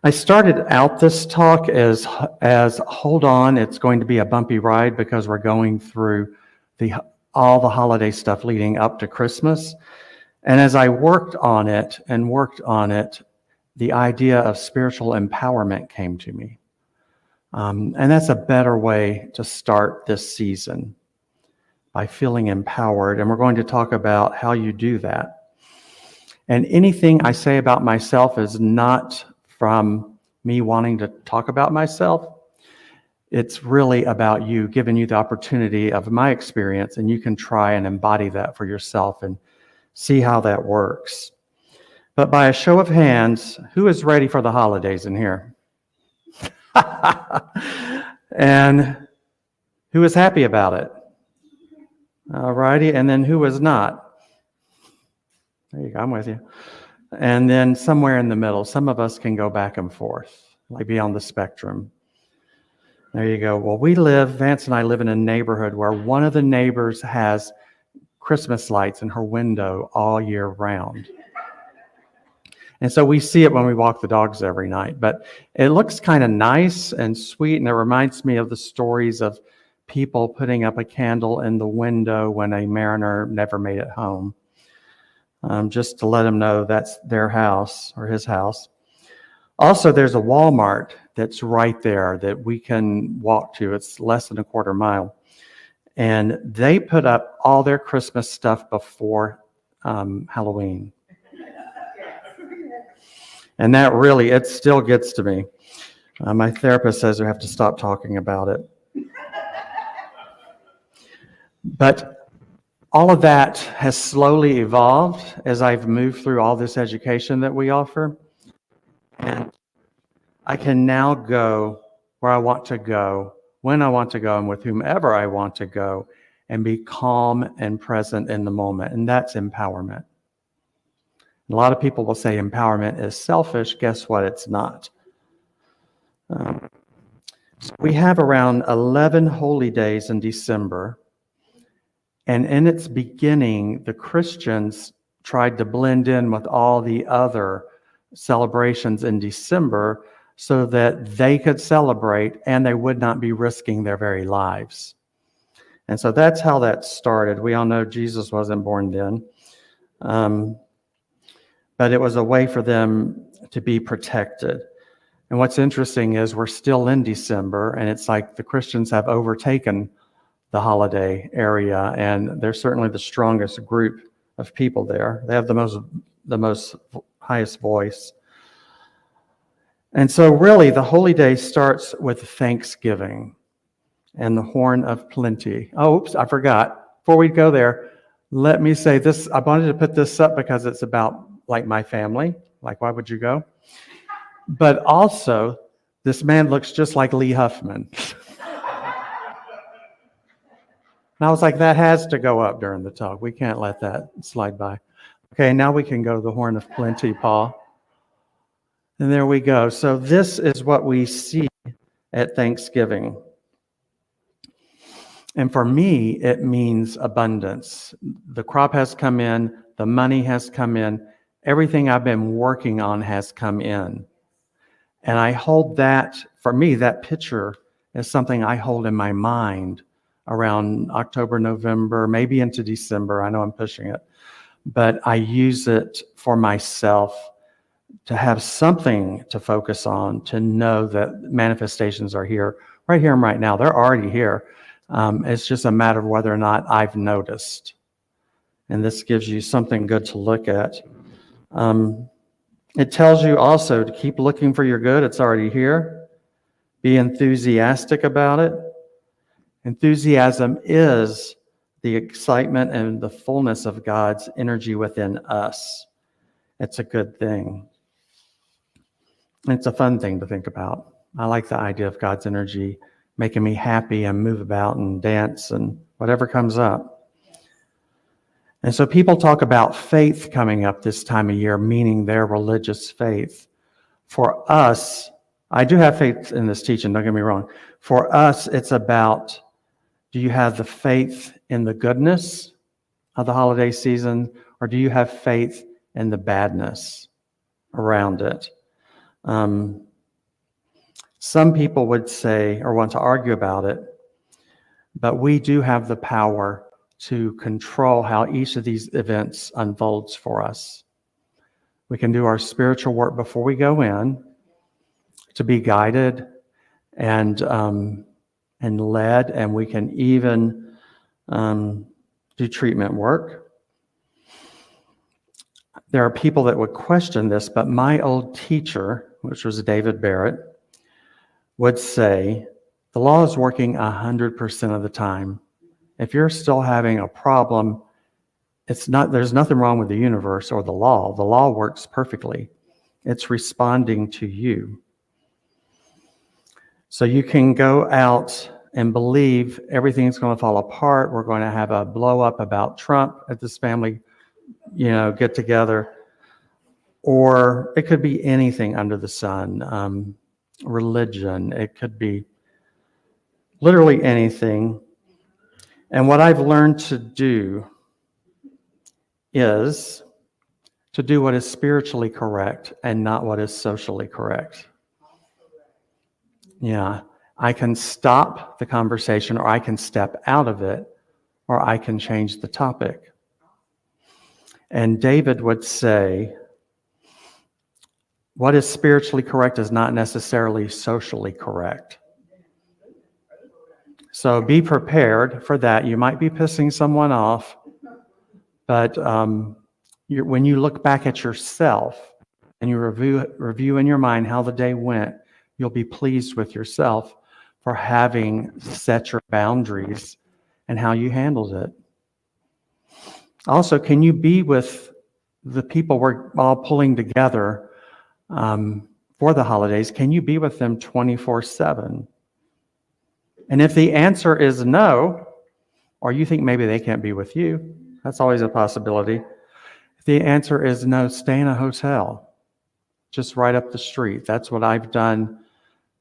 I started out this talk as hold on, it's going to be a bumpy ride because we're going through all the holiday stuff leading up to Christmas. And as I worked on it, the idea of spiritual empowerment came to me. And that's a better way to start this season, by feeling empowered. And we're going to talk about how you do that. And anything I say about myself is not from me wanting to talk about myself. It's really about you, giving you the opportunity of my experience, and you can try and embody that for yourself and see how that works. But by a show of hands, who is ready for the holidays in here? And who is happy about it? All righty, and then who is not? There you go, I'm with you. And then somewhere in the middle, some of us can go back and forth, like be on the spectrum. There you go. Well, Vance and I live in a neighborhood where one of the neighbors has Christmas lights in her window all year round. And so we see it when we walk the dogs every night. But it looks kind of nice and sweet, and it reminds me of the stories of people putting up a candle in the window when a mariner never made it home. Just to let them know that's their house or his house. Also, there's a Walmart that's right there that we can walk to. It's less than a quarter mile. And they put up all their Christmas stuff before Halloween. And that really, it still gets to me. My therapist says we have to stop talking about it. But all of that has slowly evolved as I've moved through all this education that we offer. And I can now go where I want to go, when I want to go, and with whomever I want to go, and be calm and present in the moment. And that's empowerment. A lot of people will say empowerment is selfish. Guess what? It's not. So we have around 11 holy days in December. And in its beginning, the Christians tried to blend in with all the other celebrations in December so that they could celebrate and they would not be risking their very lives. And so that's how that started. We all know Jesus wasn't born then. But it was a way for them to be protected. And what's interesting is we're still in December, and it's like the Christians have overtaken the holiday area, and they're certainly the strongest group of people there. They have the most highest voice. And so really the holy day starts with Thanksgiving and the horn of plenty. Oh, oops, I forgot. Before we go there, let me say this. I wanted to put this up because it's about like my family. Like, why would you go? But also, this man looks just like Lee Huffman. And I was like, that has to go up during the talk. We can't let that slide by. Okay, now we can go to the horn of plenty, Paul. And there we go. So this is what we see at Thanksgiving. And for me, it means abundance. The crop has come in, the money has come in, everything I've been working on has come in. And I hold that, for me, that picture is something I hold in my mind around October, November, maybe into December. I know I'm pushing it. But I use it for myself to have something to focus on, to know that manifestations are here, right here and right now. They're already here. It's just a matter of whether or not I've noticed. And this gives you something good to look at. It tells you also to keep looking for your good. It's already here. Be enthusiastic about it. Enthusiasm is the excitement and the fullness of God's energy within us. It's a good thing. It's a fun thing to think about. I like the idea of God's energy making me happy and move about and dance and whatever comes up. And so people talk about faith coming up this time of year, meaning their religious faith. For us, I do have faith in this teaching, don't get me wrong. For us, it's about, do you have the faith in the goodness of the holiday season, or do you have faith in the badness around it? Some people would say or want to argue about it, but we do have the power to control how each of these events unfolds for us. We can do our spiritual work before we go in to be guided and led, and we can even do treatment work. There are people that would question this, but my old teacher, which was David Barrett, would say the law is working 100% of the time. If you're still having a problem, there's nothing wrong with the universe or the law. The law works perfectly. It's responding to you. So you can go out and believe everything's going to fall apart. We're going to have a blow up about Trump at this family, get together. Or it could be anything under the sun. Religion. It could be literally anything. And what I've learned to do is to do what is spiritually correct and not what is socially correct. Yeah, I can stop the conversation, or I can step out of it, or I can change the topic. And David would say, what is spiritually correct is not necessarily socially correct. So be prepared for that. You might be pissing someone off, but when you look back at yourself and you review in your mind how the day went, you'll be pleased with yourself for having set your boundaries and how you handled it. Also, can you be with the people we're all pulling together for the holidays? Can you be with them 24/7? And if the answer is no, or you think maybe they can't be with you, that's always a possibility. If the answer is no, stay in a hotel, just right up the street. That's what I've done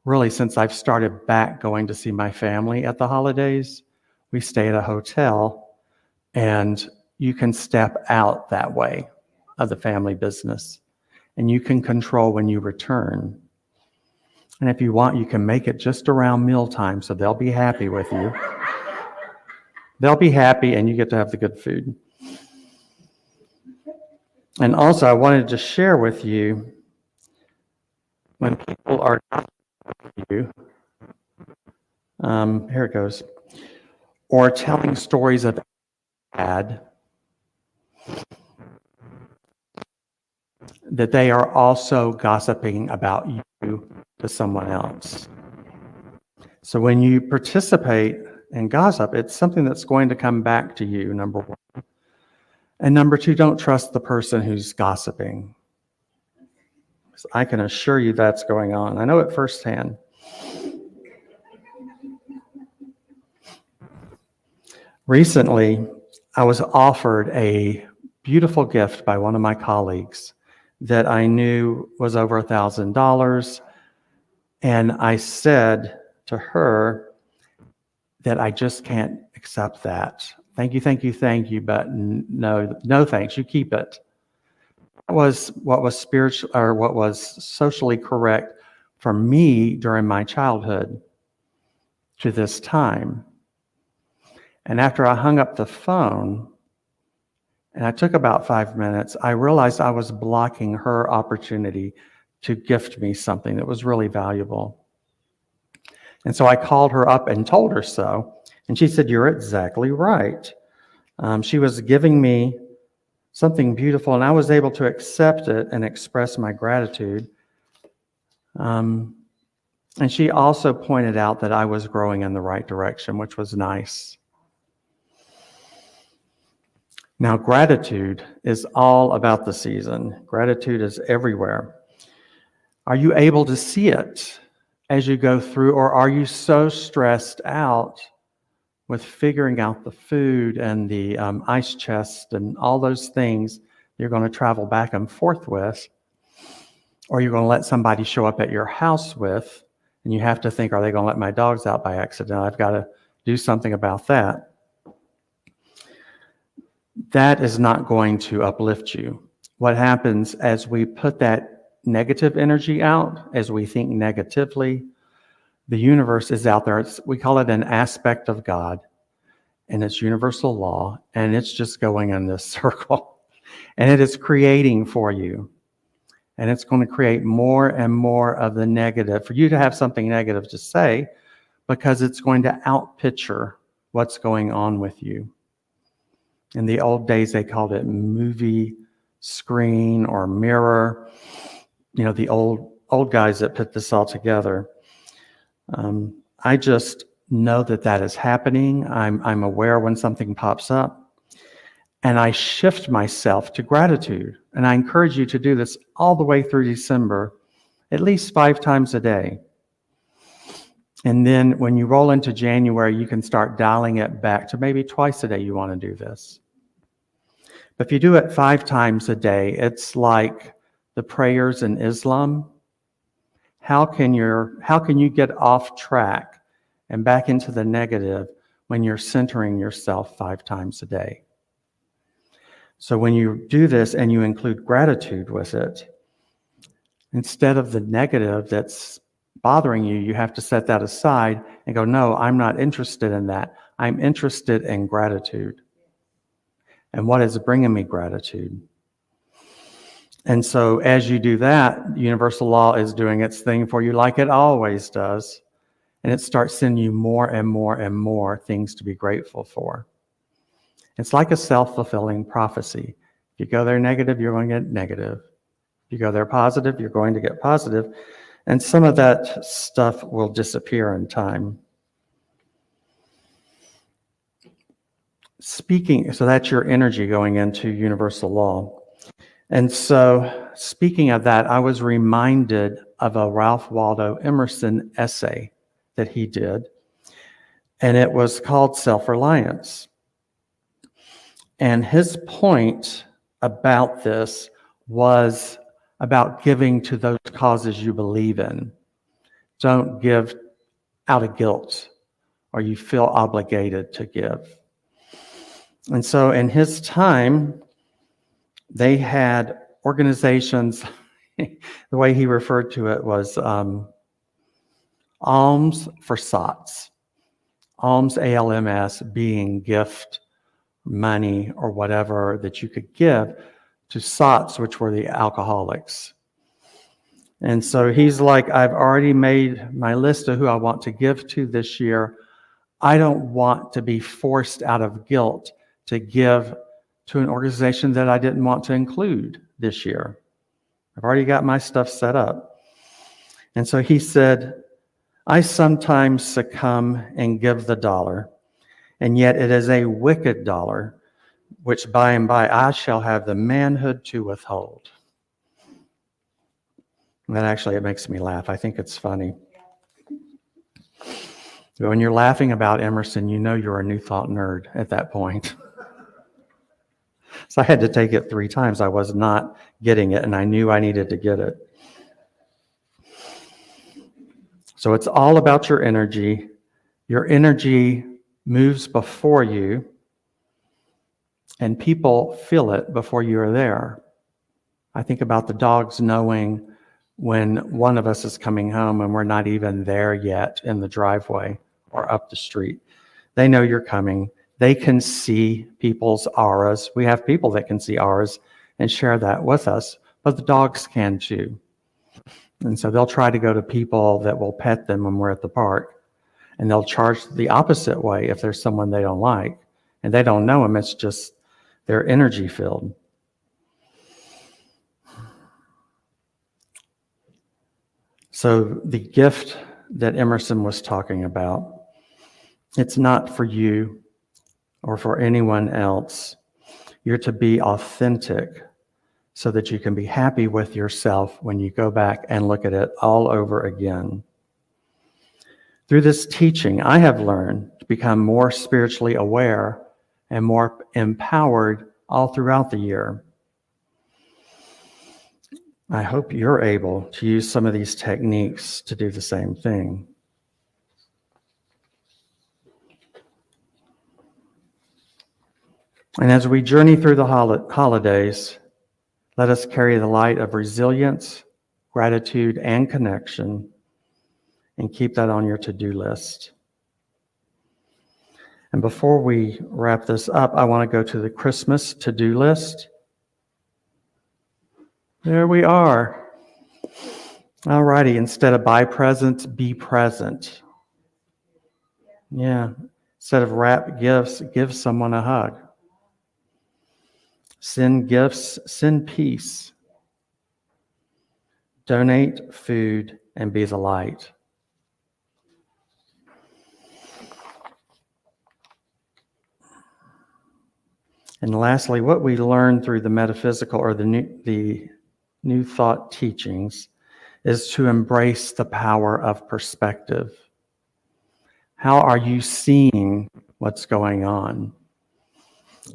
really since I've started back going to see my family at the holidays. We stay at a hotel, and you can step out that way of the family business, and you can control when you return. And if you want, you can make it just around mealtime, so they'll be happy with you. They'll be happy, and you get to have the good food. And also, I wanted to share with you, when people are not with you, here it goes, or telling stories of bad, that they are also gossiping about you to someone else. So when you participate in gossip, it's something that's going to come back to you, number one. And number two, don't trust the person who's gossiping. I can assure you that's going on. I know it firsthand. Recently, I was offered a beautiful gift by one of my colleagues that I knew was over $1,000. And I said to her that I just can't accept that. Thank you, but no thanks, you keep it. That was what was spiritual, or what was socially correct for me during my childhood to this time. And after I hung up the phone, and I took about 5 minutes, I realized I was blocking her opportunity to gift me something that was really valuable. And so I called her up and told her so. And she said, "You're exactly right." She was giving me something beautiful, and I was able to accept it and express my gratitude. And she also pointed out that I was growing in the right direction, which was nice. Now, gratitude is all about the season. Gratitude is everywhere. Are you able to see it as you go through, or are you so stressed out with figuring out the food and the ice chest and all those things you're going to travel back and forth with, or you're going to let somebody show up at your house with, and you have to think, are they going to let my dogs out by accident? I've got to do something about that. That is not going to uplift you. What happens as we put that negative energy out, as we think negatively, The universe is out there. We call it an aspect of God, and it's universal law, and it's just going in this circle. And it is creating for you. And it's going to create more and more of the negative, for you to have something negative to say, because it's going to outpicture what's going on with you. In the old days, they called it movie screen or mirror. The old guys that put this all together. I just know that is happening. I'm aware when something pops up. And I shift myself to gratitude. And I encourage you to do this all the way through December, at least 5 times a day. And then when you roll into January, you can start dialing it back to maybe twice a day you want to do this. But if you do it 5 times a day, it's like the prayers in Islam. How can you get off track and back into the negative when you're centering yourself 5 times a day? So when you do this and you include gratitude with it, instead of the negative that's bothering you, you have to set that aside and go, no, I'm not interested in that. I'm interested in gratitude. And what is bringing me gratitude? And so as you do that, universal law is doing its thing for you like it always does. And it starts sending you more and more and more things to be grateful for. It's like a self-fulfilling prophecy. If you go there negative, you're going to get negative. If you go there positive, you're going to get positive. And some of that stuff will disappear in time. So that's your energy going into universal law. And so speaking of that, I was reminded of a Ralph Waldo Emerson essay that he did. And it was called Self-Reliance. And his point about this was about giving to those causes you believe in. Don't give out of guilt or you feel obligated to give. And so in his time, they had organizations, the way he referred to it was alms for sots. Alms, ALMS, being gift, money, or whatever that you could give to sots, which were the alcoholics. And so he's like, I've already made my list of who I want to give to this year. I don't want to be forced out of guilt to give to an organization that I didn't want to include this year. I've already got my stuff set up. And so he said, I sometimes succumb and give the dollar, and yet it is a wicked dollar, which by and by I shall have the manhood to withhold. And that actually, it makes me laugh. I think it's funny. When you're laughing about Emerson, you know you're a New Thought nerd at that point. So I had to take it 3 times. I was not getting it, and I knew I needed to get it. So it's all about your energy. Your energy moves before you, and people feel it before you are there. I think about the dogs knowing when one of us is coming home and we're not even there yet in the driveway or up the street. They know you're coming. They can see people's auras. We have people that can see auras and share that with us, but the dogs can too. And so they'll try to go to people that will pet them when we're at the park, and they'll charge the opposite way if there's someone they don't like, and they don't know them. It's just they're energy filled. So the gift that Emerson was talking about, it's not for you or for anyone else. You're to be authentic so that you can be happy with yourself when you go back and look at it all over again. Through this teaching, I have learned to become more spiritually aware and more empowered all throughout the year. I hope you're able to use some of these techniques to do the same thing. And as we journey through the holidays, let us carry the light of resilience, gratitude, and connection. and keep that on your to-do list. And before we wrap this up, I want to go to the Christmas to-do list. There we are. All righty, instead of buy presents, be present. Yeah, instead of wrap gifts, give someone a hug. Send gifts, send peace. Donate food and be the light. And lastly, what we learn through the metaphysical or the new thought teachings is to embrace the power of perspective. How are you seeing what's going on?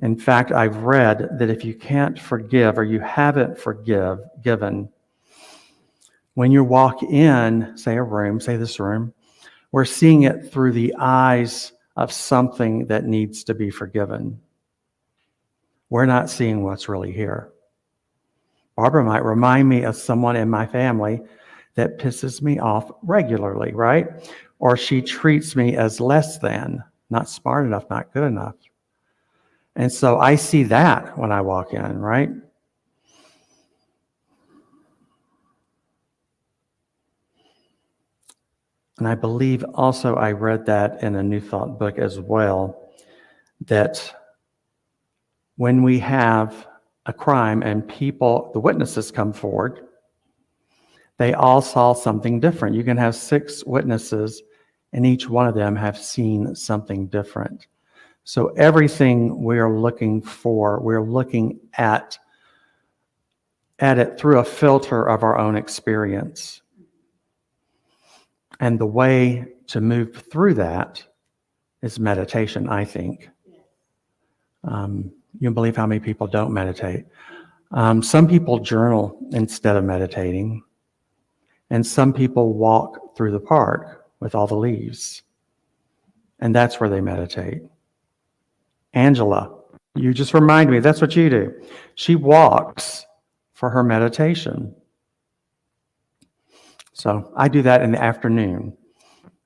In fact, I've read that if you can't forgive or you haven't forgiven, when you walk in, say a room, say this room, we're seeing it through the eyes of something that needs to be forgiven. We're not seeing what's really here. Barbara might remind me of someone in my family that pisses me off regularly, right? Or she treats me as less than, not smart enough, not good enough. And so I see that when I walk in, right? And I believe also I read that in a New Thought book as well, that when we have a crime and the witnesses come forward, they all saw something different. You can have 6 witnesses and each one of them have seen something different. So everything we're looking for, we're looking at it through a filter of our own experience. And the way to move through that is meditation, I think. You can believe how many people don't meditate. Some people journal instead of meditating. And some people walk through the park with all the leaves. And that's where they meditate. Angela, you just remind me, that's what you do. She walks for her meditation. So I do that in the afternoon.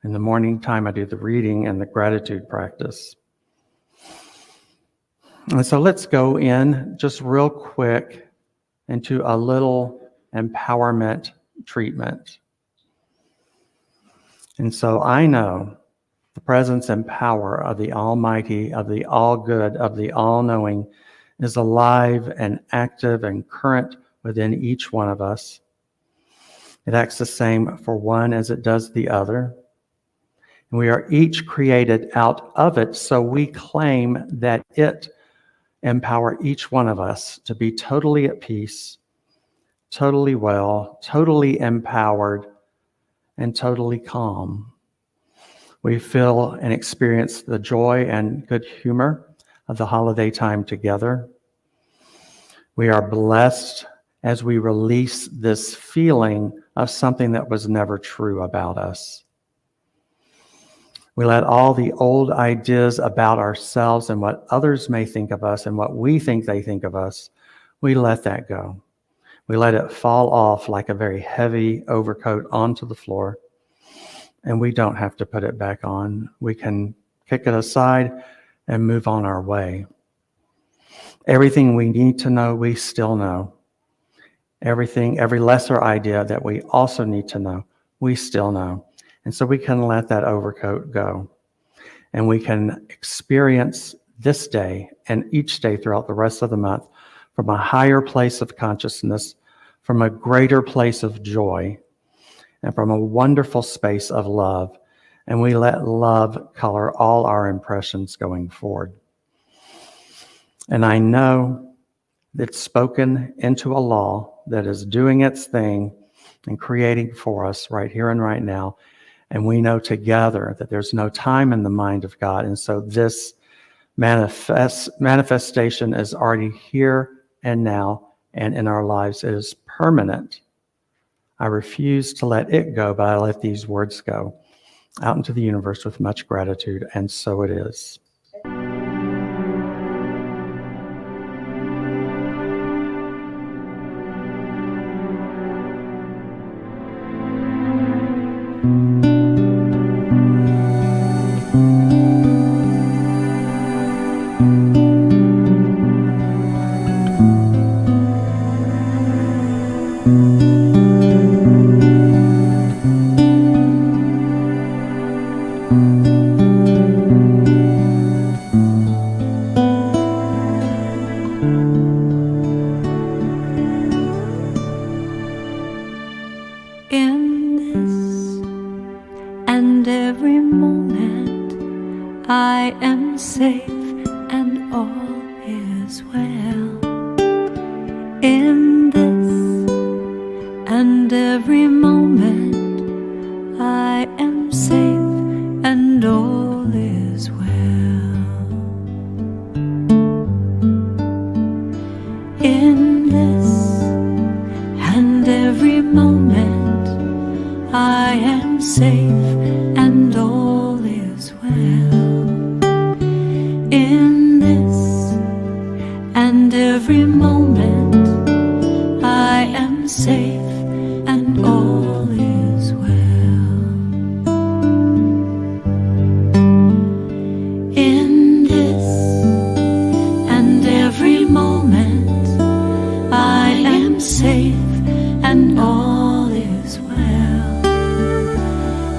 In the morning time, I do the reading and the gratitude practice. And so let's go in just real quick into a little empowerment treatment. And so I know the presence and power of the Almighty, of the All-Good, of the All-Knowing is alive and active and current within each one of us. It acts the same for one as it does the other. And we are each created out of it, so we claim that it empower each one of us to be totally at peace, totally well, totally empowered, and totally calm. We feel and experience the joy and good humor of the holiday time together. We are blessed as we release this feeling of something that was never true about us. We let all the old ideas about ourselves and what others may think of us and what we think they think of us, we let that go. We let it fall off like a very heavy overcoat onto the floor, and we don't have to put it back on. We can kick it aside and move on our way. Everything we need to know, we still know. Every lesser idea that we also need to know, we still know. And so we can let that overcoat go. And we can experience this day and each day throughout the rest of the month from a higher place of consciousness, from a greater place of joy, and from a wonderful space of love. And we let love color all our impressions going forward. And I know it's spoken into a law that is doing its thing and creating for us right here and right now. And we know together that there's no time in the mind of God. And so this manifestation is already here and now, and in our lives it is permanent. I refuse to let it go, but I let these words go out into the universe with much gratitude, and so it is. In this and every moment, I am safe and all is well. In this and every moment, I am safe and all is well. In this and every moment, I am safe and all is well. In this and every moment, I am safe and all is well. In this and every moment, I am safe and all is well.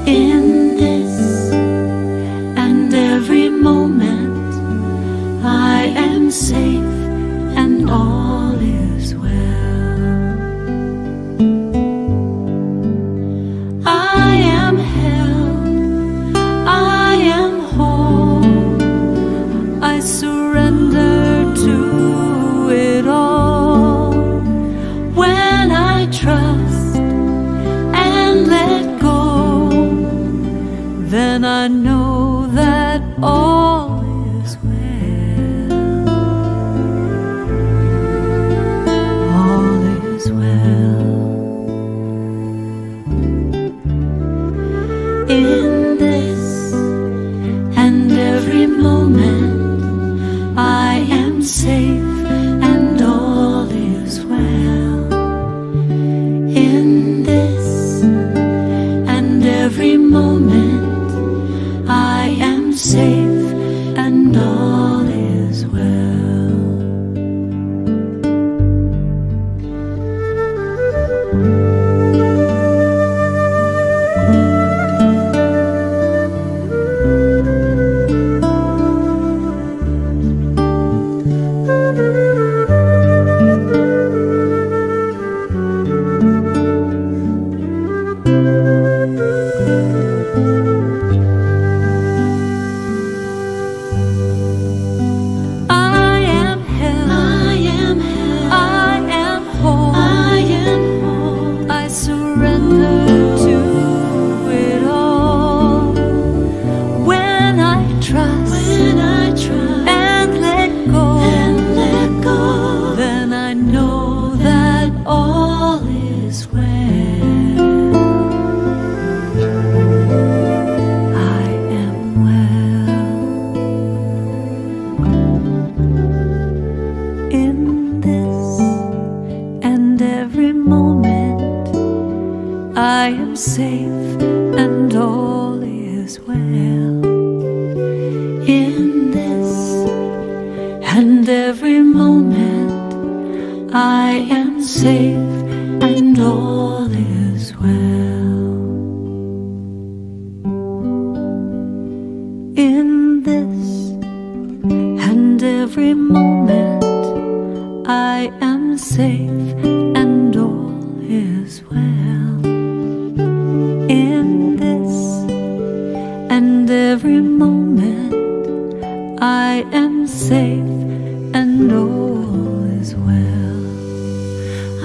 In this and every moment, I am safe and all is well. I am held, I am whole, I surrender to it all. When I trust and let go, then I know that all is well. All is well. In this and every moment, I am safe and all is well. In this and every moment, I am safe and all is well. I am held, I am whole, I surrender to it all. When I trust and let go, then I know that all is well. I am well. In this and every moment, I am safe and all is well. In this and every moment, I am safe and all is well. In this and every moment, I am safe and all is well. In this and every moment, I am safe and all is well.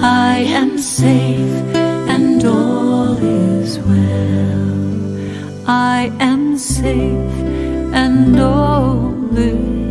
I am safe and all is well. I am safe and all is well.